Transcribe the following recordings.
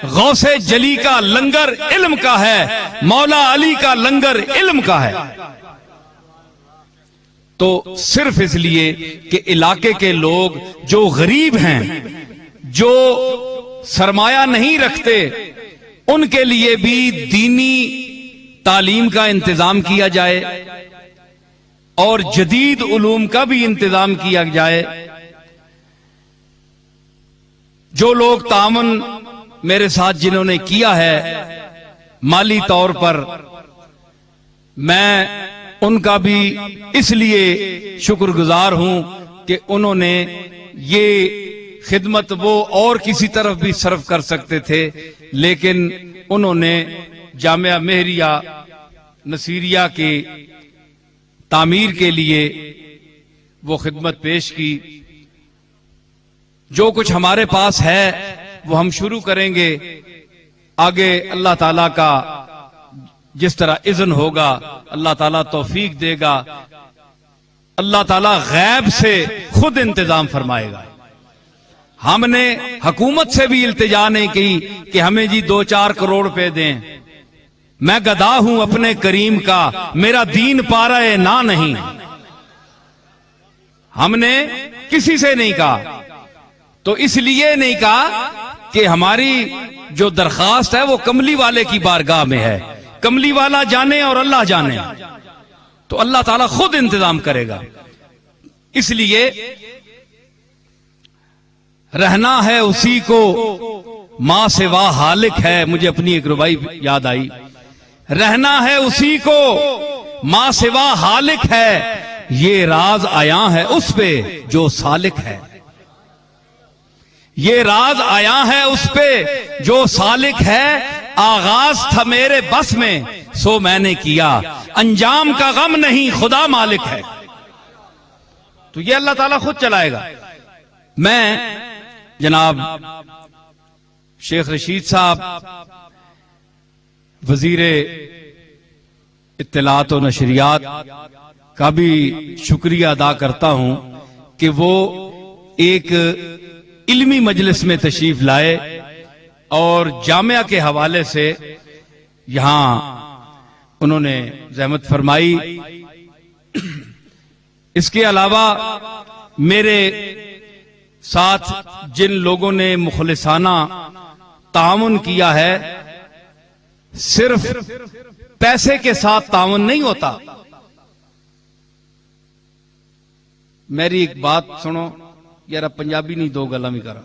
गौसे जली का लंगर इल्म का है, मौला अली का लंगर इल्म का है। तो सिर्फ इसलिए कि इलाके के लोग जो गरीब हैं, जो सरमाया नहीं रखते, उनके लिए भी दीनी तालीम का इंतजाम किया जाए और जदीद उलूम का भी इंतजाम किया जाए। जो लोग तामन मेरे साथ जिन्होंने किया है माली तौर पर, मैं उनका भी इसलिए शुक्रगुजार हूं कि उन्होंने ये खिदमत वो और किसी तरफ भी सर्व कर सकते थे, लेकिन उन्होंने जामिया मेहरिया नसीरिया के तामीर के लिए वो खिदमत पेश की। जो कुछ हमारे पास है वो हम शुरू करेंगे, आगे अल्लाह ताला का जिस तरह इज़्न होगा अल्लाह ताला तौफीक देगा, अल्लाह ताला गैब से खुद इंतजाम फरमाएगा। हमने हुकूमत से भी इल्तिजा नहीं की कि हमें जी 2-4 करोड़ रुपए दें। मैं गदा हूं अपने करीम का, मेरा दीन पा रहे ना नहीं। हमने किसी से नहीं कहा, तो इसलिए नहीं कहा कि हमारी जो दरखास्त है वो कमली वाले की बारगाह में है। कमली वाला जाने और अल्लाह जाने, तो अल्लाह ताला खुद इंतजाम करेगा। इसलिए रहना है उसी को मां सिवा हालिक है। मुझे अपनी एक रुबाई याद आई, रहना है उसी को मां सिवा हालिक है, ये राज आया है उस पे जो सालिक है। ये राज आया है उस पे जो सालिक है, आगाज था मेरे बस में सो मैंने किया, अंजाम का गम नहीं खुदा मालिक है। तो ये अल्लाह ताला खुद चलाएगा। मैं जनाब शेख रशीद साहब वजीरे इत्तलात और नशरियात का भी शुक्रिया अदा करता हूं कि वो एक इल्मी मजलिस में तशरीफ लाए और जामिया के हवाले से यहां उन्होंने ज़हमत फरमाई। इसके अलावा मेरे साथ जिन लोगों ने मुखलिसाना तामुन किया है, सिर्फ पैसे के साथ तामुन नहीं होता। मेरी एक बात सुनो यार, पंजाबी नहीं दो गल्लां भी करा।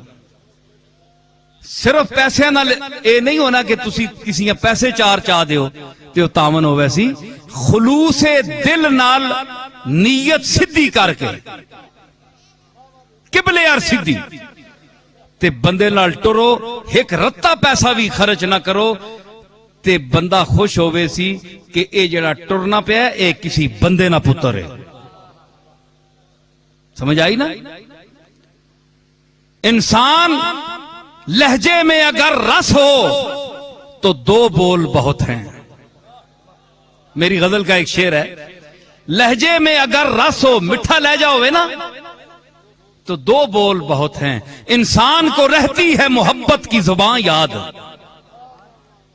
सिर्फ पैसे नाल ये नहीं होना कि तुसी किसी पैसे चार चा दियो ते तामन होवे सी। खुलूसे दिल नाल नीयत सिद्धि करके किबले यार सिद्धि ते बंदे नाल टुरो, एक रत्ता पैसा भी खर्च ना करो ते बंदा खुश होवे सी कि ये जड़ा टुरना पिया ये किसी बंदे ना पुत्र है। समझ आई ना? इंसान लहजे में अगर रस हो तो 2 बोल बहुत हैं। मेरी गजल का एक शेर है, लहजे में अगर रस हो, मिठा लहजा होवे ना, तो 2 बोल बहुत हैं। इंसान को रहती है मोहब्बत की जुबान याद।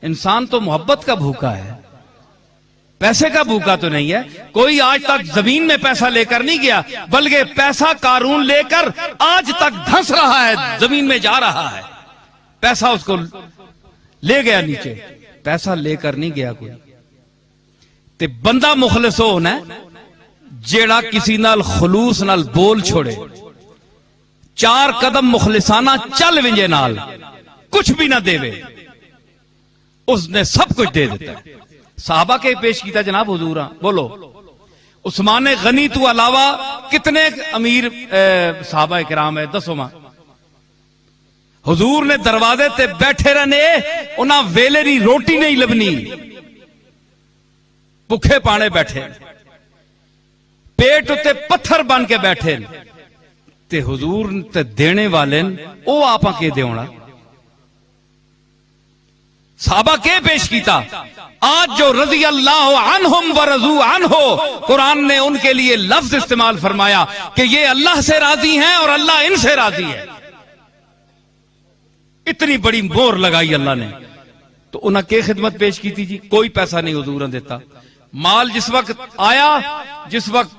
इंसान तो मोहब्बत का भूखा है, पैसे का भूखा तो नहीं है। कोई आज तक जमीन में पैसा लेकर नहीं गया, बल्कि पैसा कारून लेकर आज तक धंस रहा है, जमीन में जा रहा है। पैसा उसको ले गया नीचे, पैसा लेकर नहीं गया कोई। ते बंदा मुखलिस होना जेड़ा किसी नाल खलूस नाल बोल छोड़े, 4 कदम मुखलिसाना चल विंजे नाल, कुछ भी ना देवे, उसने सब कुछ दे देता है। साहबा के पेश किया जनाब हुजूर, बोलो उस्मान गनी तू अलावा कितने अमीर साहबा किराम है, दसो मां। हुजूर ने दरवाजे ते बैठे रहने, उन्हें वेले दी रोटी नहीं लभनी, भुखे पाने बैठे, पेट उत्ते पत्थर बन के बैठे ते हुजूर ते देने वाले ओ आपा के देना। साहबा के पेश किया, आज जो रजी अल्लाह अन्हुम व रज़ू अन्हो, कुरान ने उनके लिए लफ्ज इस्तेमाल फरमाया कि ये अल्लाह से राजी हैं और अल्लाह इनसे राजी है। इतनी बड़ी मोहर लगाई अल्लाह ने। तो उन्हें के खिदमत पेश की थी जी? कोई पैसा नहीं हुजूर ने देता। माल जिस वक्त आया, जिस वक्त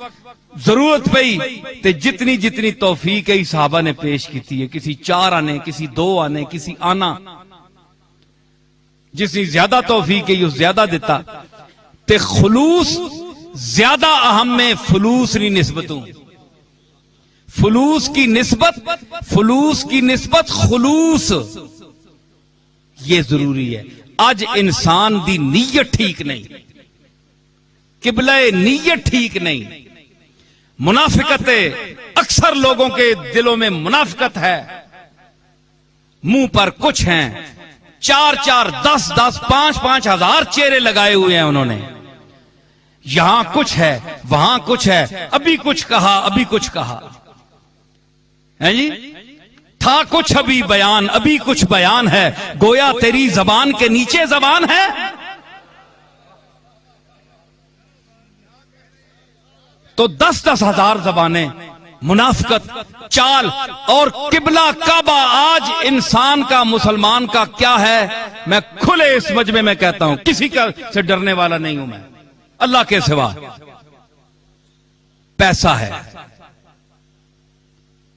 जरूरत पई, ते जितनी जितनी तौफीक है सहाबा ने पेश की थी है। किसी 4 आने, किसी 2 आने, किसी आना, जिसने ज्यादा तौफीक है उस ज्यादा देता। ते खुलूस ज्यादा अहम में फलूस नहीं निस्बतों, फलूस की निस्बत खुलूस, ये जरूरी है। आज इंसान दी नीयत ठीक नहीं, किबले नीयत ठीक नहीं। मुनाफिकत अक्सर लोगों के दिलों में मुनाफिकत है। मुंह पर कुछ हैं, 4-4, 10-10, 5-5 हजार चेहरे लगाए हुए हैं उन्होंने। यहां कुछ है, वहां कुछ है, अभी कुछ कहा, अभी कुछ कहा है जी। था कुछ अभी बयान, अभी कुछ बयान है, गोया तेरी जबान के नीचे जबान है। तो 10-10 हजार जबानें, मुनाफिकत, चाल और किबला काबा। आज इंसान का, मुसलमान का क्या है? मैं खुले इस मजमे में कहता हूं, किसी का से डरने वाला नहीं हूं मैं अल्लाह के सिवा। पैसा है,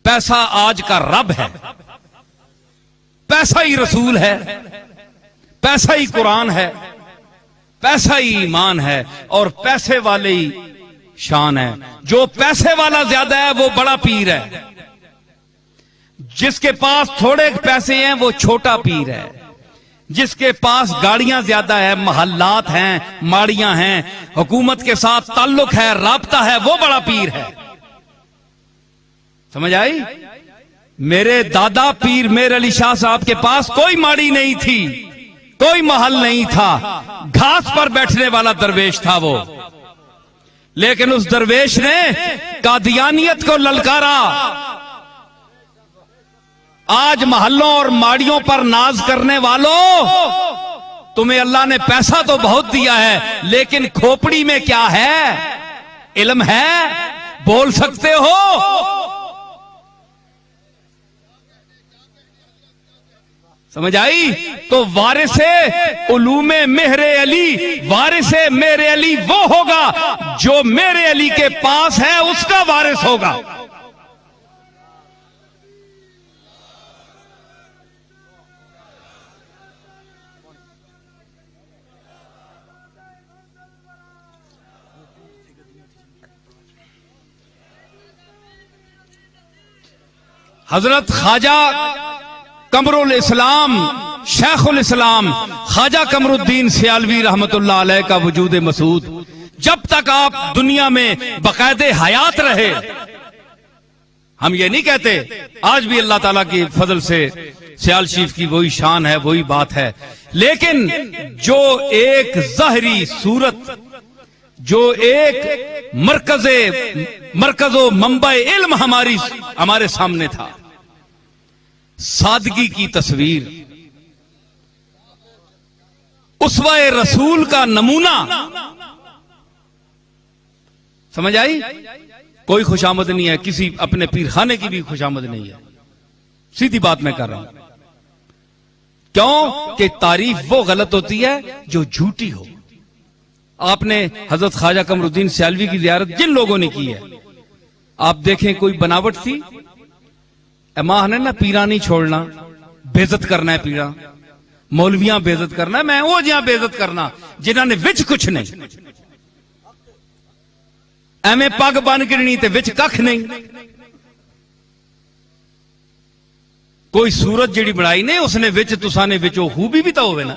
पैसा आज का रब है, पैसा ही रसूल है, पैसा ही कुरान है, पैसा ही ईमान है, और पैसे वाले ही शान है। जो पैसे वाला ज्यादा है वो बड़ा पीर है, जिसके पास थोड़े पैसे हैं वो छोटा पीर है, जिसके पास गाड़ियां ज्यादा है, महल्लात हैं, माड़ियां हैं, हुकूमत के साथ ताल्लुक है, राब्ता है, वो बड़ा पीर है। समझ आई? मेरे दादा पीर मेर अली शाह साहब के पास कोई माड़ी नहीं थी, कोई महल नहीं था, घास पर बैठने वाला दरवेश था वो। लेकिन उस दरवेश ने कादियानियत को ललकारा। आज महल्लों और माड़ियों पर नाज करने वालों, तुम्हें अल्लाह ने पैसा तो बहुत दिया है, लेकिन खोपड़ी में क्या है? इल्म है? बोल सकते हो? समझ आई? तो वारिसे उलूमे मेहरे अली, वारिसे मेरे अली वो होगा जो मेरे अली के पास है, उसका वारिस होगा। हजरत ख्वाजा कमरुल इस्लाम, शेखुल इस्लाम ख्वाजा कमरुद्दीन सियालवी रहमतुल्लाह अलैह का वजूद मसूद, जब तक आप दुनिया में बाकायदे हयात रहे, हम ये नहीं कहते, आज भी अल्लाह ताला की फजल से सियाल शरीफ की वही शान है, वही बात है। लेकिन जो एक ज़ाहिरी सूरत, जो एक मरकज़ो मंबा इल्म हमारे सामने था, सादगी की तस्वीर, उसवाए रसूल का नमूना, समझ आई? कोई खुशामद नहीं है, किसी अपने पीर खाने की भी खुशामद नहीं है, सीधी बात मैं कर रहा हूं। क्यों कि तारीफ वो गलत होती है जो झूठी हो। आपने हजरत ख्वाजा कमरुद्दीन सियालवी की जियारत जिन लोगों ने की है, आप देखें कोई बनावट थी? माह ने ना पीरा नहीं छोड़ना, बेइज्जत करना है पीरा, मौलवियां बेइज्जत करना है, मैं वो जहां बेइज्जत करना जिन्होंने विच कुछ नहीं, एवें पग बन गिरनी ते विच कख नहीं। कोई सूरत जिहड़ी बनाई ने उसने विच, तुसा ने विच खूबी भी तो होवे ना,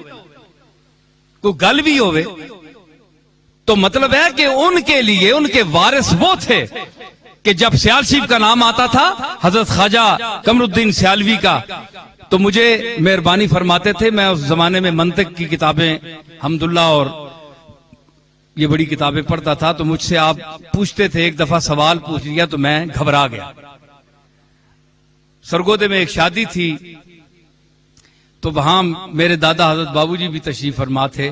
कोई गल भी होवे, तो मतलब है कि उनके लिए उनके वारिस वो थे कि जब सियाल शरीफ का नाम आता था, हजरत ख्वाजा कमरुद्दीन सियालवी का, तो मुझे मेहरबानी फरमाते थे। मैं उस जमाने में मंतिक की किताबें हम्दुल्लाह और ये बड़ी किताबें पढ़ता था, तो मुझसे आप पूछते थे, एक दफा सवाल पूछ लिया तो मैं घबरा गया। सरगोदे में एक शादी थी, तो वहां मेरे दादा हजरत बाबूजी भी तशरीफ फरमा थे,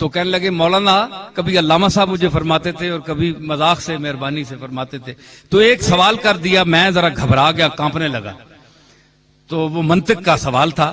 तो कहने लगे मौलाना, कभी अल्लामा साहब मुझे फरमाते थे और कभी मजाक से मेहरबानी से फरमाते थे, तो एक सवाल कर दिया, मैं जरा घबरा गया, कांपने लगा। तो वो मंतिक का सवाल था।